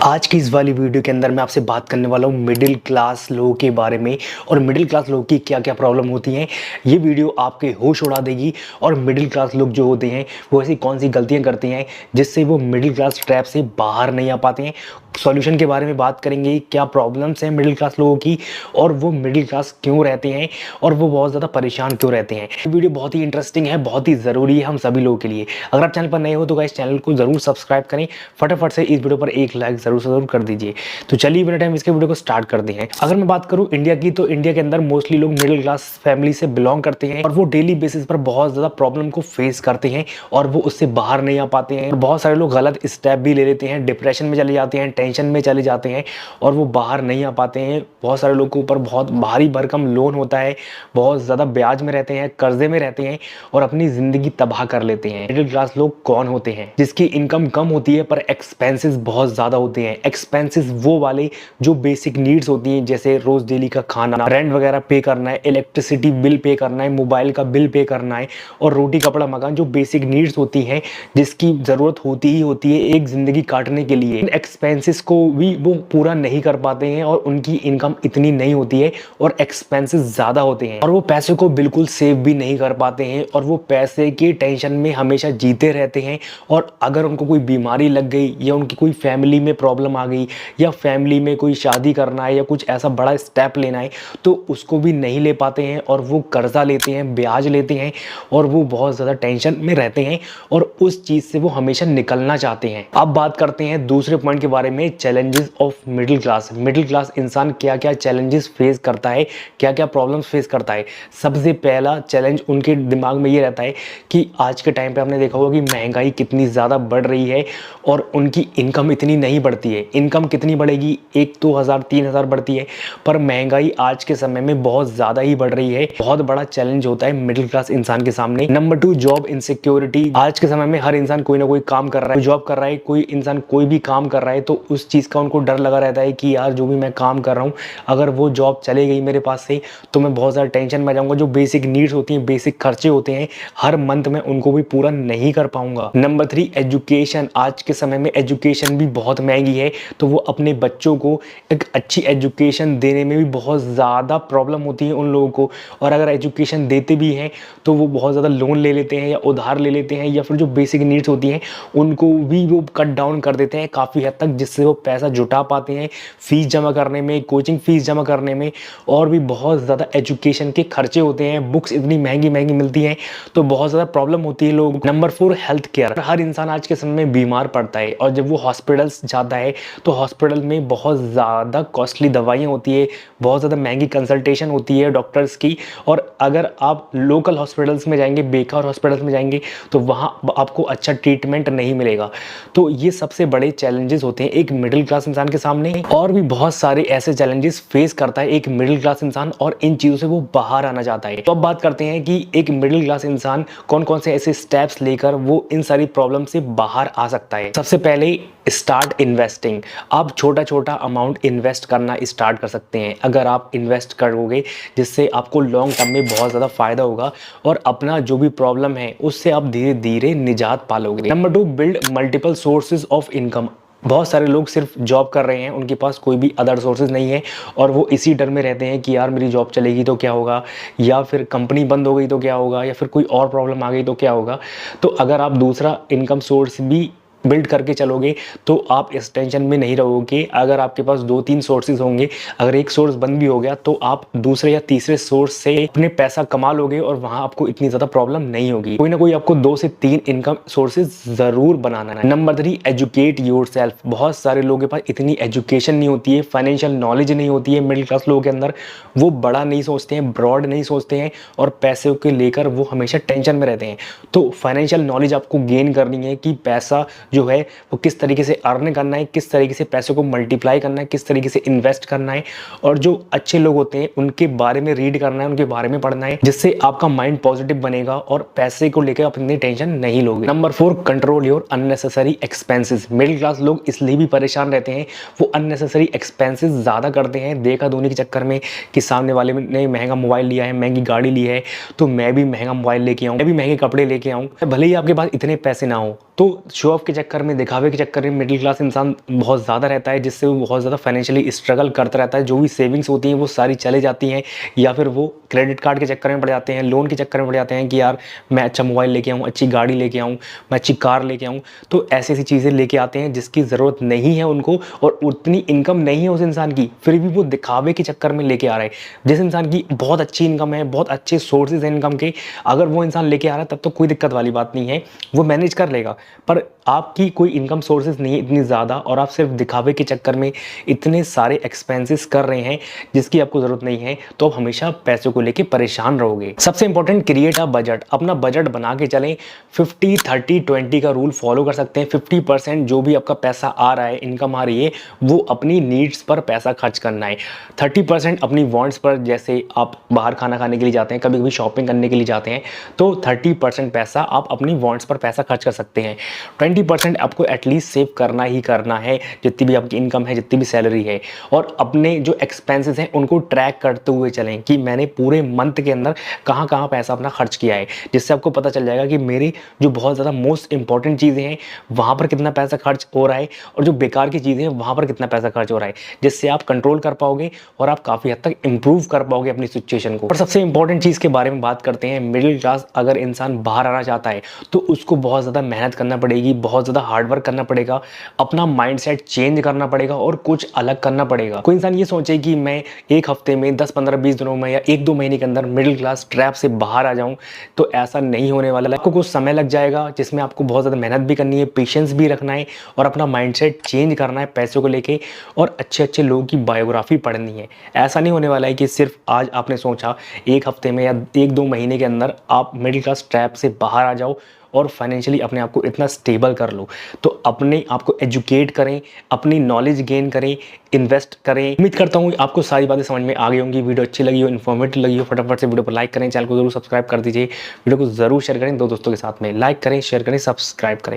आज की इस वाली वीडियो के अंदर मैं आपसे बात करने वाला हूँ मिडिल क्लास लोगों के बारे में और मिडिल क्लास लोगों की क्या क्या प्रॉब्लम होती हैं। ये वीडियो आपके होश उड़ा देगी और मिडिल क्लास लोग जो होते हैं वो ऐसी कौन सी गलतियाँ करते हैं जिससे वो मिडिल क्लास ट्रैप से बाहर नहीं आ पाते हैं। सॉल्यूशन के बारे में बात करेंगे, क्या प्रॉब्लम्स हैं मिडिल क्लास लोगों की और वो मिडिल क्लास क्यों रहते हैं और वो बहुत ज़्यादा परेशान क्यों रहते हैं। ये वीडियो बहुत ही इंटरेस्टिंग है, बहुत ही ज़रूरी है हम सभी लोगों के लिए। अगर आप चैनल पर नए हो तो गाइस चैनल को ज़रूर सब्सक्राइब करें, फटाफट से इस वीडियो पर एक लाइक ज़रूर कर दीजिए। तो चलिए बिना टाइम इसके वीडियो को स्टार्ट करते हैं। अगर मैं बात करूँ इंडिया की, तो इंडिया के अंदर मोस्टली लोग मिडिल क्लास फैमिली से बिलोंग करते हैं और वो डेली बेसिस पर बहुत ज़्यादा प्रॉब्लम को फेस करते हैं और वो उससे बाहर नहीं आ पाते हैं। बहुत सारे लोग गलत स्टेप भी ले लेते हैं, डिप्रेशन में चले जाते हैं, टेंशन में चले जाते हैं और वो बाहर नहीं आ पाते हैं। बहुत सारे लोगों के ऊपर बहुत भारी भरकम लोन होता है, बहुत ज़्यादा ब्याज में रहते हैं, कर्जे में रहते हैं और अपनी ज़िंदगी तबाह कर लेते हैं। मिडिल क्लास लोग कौन होते हैं? जिसकी इनकम कम होती है पर एक्सपेंसेस बहुत ज़्यादा होते हैं। एक्सपेंसेस वो वाले जो बेसिक नीड्स होती हैं, जैसे रोज़ डेली का खाना, रेंट वगैरह पे करना है, इलेक्ट्रिसिटी बिल पे करना है, मोबाइल का बिल पे करना है और रोटी कपड़ा मकान, जो बेसिक नीड्स होती हैं जिसकी ज़रूरत होती ही होती है एक ज़िंदगी काटने के लिए। इन एक्सपेंसेस को भी वो पूरा नहीं कर पाते हैं और उनकी इनकम इतनी नहीं होती है और एक्सपेंसेस ज़्यादा होते हैं और वो पैसे को बिल्कुल सेव भी नहीं कर पाते हैं और वो पैसे की टेंशन में हमेशा जीते रहते हैं। और अगर उनको कोई बीमारी लग गई या उनकी कोई फैमिली में प्रॉब्लम आ गई या फैमिली में कोई शादी करना है या कुछ ऐसा बड़ा स्टेप लेना है तो उसको भी नहीं ले पाते हैं और वो कर्जा लेते हैं, ब्याज लेते हैं और वो बहुत ज़्यादा टेंशन में रहते हैं और उस चीज़ से वो हमेशा निकलना चाहते हैं। अब बात करते हैं दूसरे पॉइंट के बारे में, challenges of middle class. Middle class इंसान क्या क्या चैलेंजेस फेस करता है, क्या क्या प्रॉब्लम्स फेस करता है। सबसे पहला चैलेंज उनके दिमाग में ये रहता है कि आज के टाइम पे आपने देखा होगा कि महंगाई कितनी ज़्यादा बढ़ रही है और उनकी इनकम इतनी नहीं बढ़ती है। इनकम कितनी बढ़ेगी, 1-2 हज़ार 3 हज़ार बढ़ती है, पर महंगाई आज के समय में बहुत ज़्यादा ही बढ़ रही है। बहुत बड़ा चैलेंज होता है मिडिल क्लास इंसान के सामने। Number 2, job insecurity. आज के समय में हर इंसान कोई ना कोई काम कर रहा है, जॉब कर रहा है, कोई इंसान कोई भी काम कर रहा है तो उस चीज़ का उनको डर लगा रहता है कि यार जो भी मैं काम कर रहा हूँ अगर वो जॉब चले गई मेरे पास से तो मैं बहुत ज़्यादा टेंशन में जाऊँगा। जो बेसिक नीड्स होती हैं, बेसिक खर्चे होते हैं, हर मंथ में उनको भी पूरा नहीं कर पाऊंगा। Number 3, education. आज के समय में एजुकेशन भी बहुत महंगी है तो वो अपने बच्चों को एक अच्छी एजुकेशन देने में भी बहुत ज़्यादा प्रॉब्लम होती है उन लोगों को। और अगर एजुकेशन देते भी हैं तो वो बहुत ज़्यादा लोन ले लेते हैं या उधार ले लेते हैं या फिर जो बेसिक नीड्स होती हैं उनको भी वो कट डाउन कर देते हैं काफ़ी हद तक, जिससे वो पैसा जुटा पाते हैं फीस जमा करने में, कोचिंग फीस जमा करने में और भी बहुत ज़्यादा एजुकेशन के खर्चे होते हैं। बुक्स इतनी महंगी महंगी मिलती हैं तो बहुत ज़्यादा प्रॉब्लम होती है लोग। Number 4, health care. हर इंसान आज के समय में बीमार पड़ता है और जब वो हॉस्पिटल्स जाता है तो हॉस्पिटल में बहुत ज़्यादा कॉस्टली दवाइयाँ होती है, बहुत ज़्यादा महंगी कंसल्टेशन होती है डॉक्टर्स की। और अगर आप लोकल हॉस्पिटल्स में जाएंगे, बेकार हॉस्पिटल्स में जाएंगे तो वहाँ आपको अच्छा ट्रीटमेंट नहीं मिलेगा। तो ये सबसे बड़े चैलेंजेस होते हैं एक मिडिल क्लास इंसान के सामने। और भी बहुत सारे ऐसे चैलेंजेस फेस करता है एक मिडिल क्लास इंसान और इन चीज़ों से वो बाहर आना चाहता है। तो अब बात करते हैं कि एक मिडिल क्लास इंसान कौन कौन से ऐसे स्टेप्स लेकर वो इन सारी प्रॉब्लम से बाहर आ सकता है। सबसे पहले स्टार्ट इन्वेस्टिंग। आप छोटा छोटा अमाउंट इन्वेस्ट करना स्टार्ट कर सकते हैं। अगर आप इन्वेस्ट करोगे जिससे आपको लॉन्ग टर्म में बहुत ज़्यादा फायदा होगा और अपना जो भी प्रॉब्लम है उससे आप धीरे धीरे निजात पालोगे। Number 2, build multiple sources of income. बहुत सारे लोग सिर्फ जॉब कर रहे हैं, उनके पास कोई भी अदर सोर्सेज नहीं है और वो इसी डर में रहते हैं कि यार मेरी जॉब चलेगी तो क्या होगा, या फिर कंपनी बंद हो गई तो क्या होगा, या फिर कोई और प्रॉब्लम आ गई तो क्या होगा। तो अगर आप दूसरा इनकम सोर्स भी बिल्ड करके चलोगे तो आप इस टेंशन में नहीं रहोगे। अगर आपके पास 2-3 सोर्सेज होंगे, अगर एक सोर्स बंद भी हो गया तो आप दूसरे या तीसरे सोर्स से अपने पैसा कमा लोगे और वहां आपको इतनी ज़्यादा प्रॉब्लम नहीं होगी। कोई ना कोई आपको 2 से 3 इनकम सोर्सेज ज़रूर बनाना है। Number 3, educate yourself. बहुत सारे लोगों के पास इतनी एजुकेशन नहीं होती है, फाइनेंशियल नॉलेज नहीं होती है मिडिल क्लास लोगों के अंदर। वो बड़ा नहीं सोचते हैं, ब्रॉड नहीं सोचते हैं और पैसे को लेकर वो हमेशा टेंशन में रहते हैं। तो फाइनेंशियल नॉलेज आपको गेन करनी है कि पैसा जो है वो किस तरीके से अर्न करना है, किस तरीके से पैसे को मल्टीप्लाई करना है, किस तरीके से इन्वेस्ट करना है और जो अच्छे लोग होते हैं उनके बारे में रीड करना है, उनके बारे में पढ़ना है, जिससे आपका माइंड पॉजिटिव बनेगा और पैसे को लेकर आप इतनी टेंशन नहीं लोगे। Number 4, control your unnecessary expenses. Middle class लोग इसलिए भी परेशान रहते हैं, वो अननेसेसरी एक्सपेंसेस ज़्यादा करते हैं देखा धोनी के चक्कर में कि सामने वाले ने महंगा मोबाइल लिया है, महंगी गाड़ी ली है तो मैं भी महंगा मोबाइल लेके आऊँ, मैं भी महंगे कपड़े लेके आऊँ। भले ही आपके पास इतने पैसे ना हो तो शो ऑफ के चक्कर में, दिखावे के चक्कर में मिडिल क्लास इंसान बहुत ज़्यादा रहता है, जिससे वो बहुत ज़्यादा फाइनेंशियली स्ट्रगल करता रहता है। जो भी सेविंग्स होती हैं वो सारी चले जाती हैं, या फिर वो क्रेडिट कार्ड के चक्कर में पड़ जाते हैं, लोन के चक्कर में पड़ जाते हैं कि यार मैं अच्छा मोबाइल लेके आऊँ, अच्छी गाड़ी लेके आऊँ, मैं अच्छी कार लेके आऊँ। तो ऐसी ऐसी चीज़ें लेके आते हैं जिसकी ज़रूरत नहीं है उनको, और उतनी इनकम नहीं है उस इंसान की, फिर भी वो दिखावे के चक्कर में लेके आ रहा है। जिस इंसान की बहुत अच्छी इनकम है, बहुत अच्छे सोर्सेज हैं इनकम के, अगर वो इंसान लेके आ रहा है तब तो कोई दिक्कत वाली बात नहीं है, वो मैनेज कर लेगा। पर आपकी कोई इनकम सोर्सेज नहीं है इतनी ज़्यादा, और आप सिर्फ दिखावे के चक्कर में इतने सारे एक्सपेंसेस कर रहे हैं जिसकी आपको ज़रूरत नहीं है, तो आप हमेशा पैसों को लेके परेशान रहोगे। सबसे इंपॉर्टेंट, क्रिएट अ बजट। अपना बजट बना के चलें। 50-30-20 का रूल फॉलो कर सकते हैं। 50% जो भी आपका पैसा आ रहा है, इनकम आ रही है, वो अपनी नीड्स पर पैसा खर्च करना है। 30% अपनी वांट्स पर, जैसे आप बाहर खाना खाने के लिए जाते हैं, कभी कभी शॉपिंग करने के लिए जाते हैं, तो 30% पैसा आप अपनी वांट्स पर पैसा खर्च कर सकते हैं। 20% आपको एटलीस्ट सेव करना ही करना है, जितनी भी आपकी इनकम है, जितनी भी सैलरी है। और अपने जो एक्सपेंसेस हैं उनको ट्रैक करते हुए चलें कि मैंने पूरे मंथ के अंदर कहाँ कहाँ पैसा अपना खर्च किया है, जिससे आपको पता चल जाएगा कि मेरी जो बहुत ज़्यादा मोस्ट इंपॉर्टेंट चीज़ें हैं वहाँ पर कितना पैसा खर्च हो रहा है, और जो बेकार की चीज़ें हैं वहाँ पर कितना पैसा खर्च हो रहा है, जिससे आप कंट्रोल कर पाओगे और आप काफ़ी हद तक इंप्रूव कर पाओगे अपनी सिचुएशन को। और सबसे इंपॉर्टेंट चीज़ के बारे में बात करते हैं। मिडिल क्लास अगर इंसान बाहर आना चाहता है तो उसको बहुत ज़्यादा मेहनत करना पड़ेगी, बहुत ज़्यादा हार्डवर्क करना पड़ेगा, अपना माइंडसेट चेंज करना पड़ेगा और कुछ अलग करना पड़ेगा। कोई इंसान ये सोचे कि मैं एक हफ्ते में, 10-15-20 दिनों में या 1-2 महीने के अंदर मिडिल क्लास ट्रैप से बाहर आ जाऊं, तो ऐसा नहीं होने वाला है। आपको कुछ समय लग जाएगा, जिसमें आपको बहुत ज़्यादा मेहनत भी करनी है, पेशेंस भी रखना है, और अपना माइंडसेट चेंज करना है पैसों को लेके, और अच्छे अच्छे लोगों की बायोग्राफी पढ़नी है। ऐसा नहीं होने वाला है कि सिर्फ आज आपने सोचा एक हफ्ते में या 1-2 महीने के अंदर आप मिडिल क्लास ट्रैप से बाहर आ जाओ और फाइनेंशियली अपने आप को इतना स्टेबल कर लो। तो अपने आप को एजुकेट करें, अपनी नॉलेज गेन करें, इन्वेस्ट करें। उम्मीद करता हूँ आपको सारी बातें समझ में आ गई होंगी। वीडियो अच्छी लगी हो, इन्फॉर्मेटिव लगी हो, फटाफट से वीडियो को लाइक करें, चैनल को जरूर सब्सक्राइब कर दीजिए, वीडियो को जरूर शेयर करें 2 दोस्तों के साथ में। लाइक करें, शेयर करें, सब्सक्राइब करें।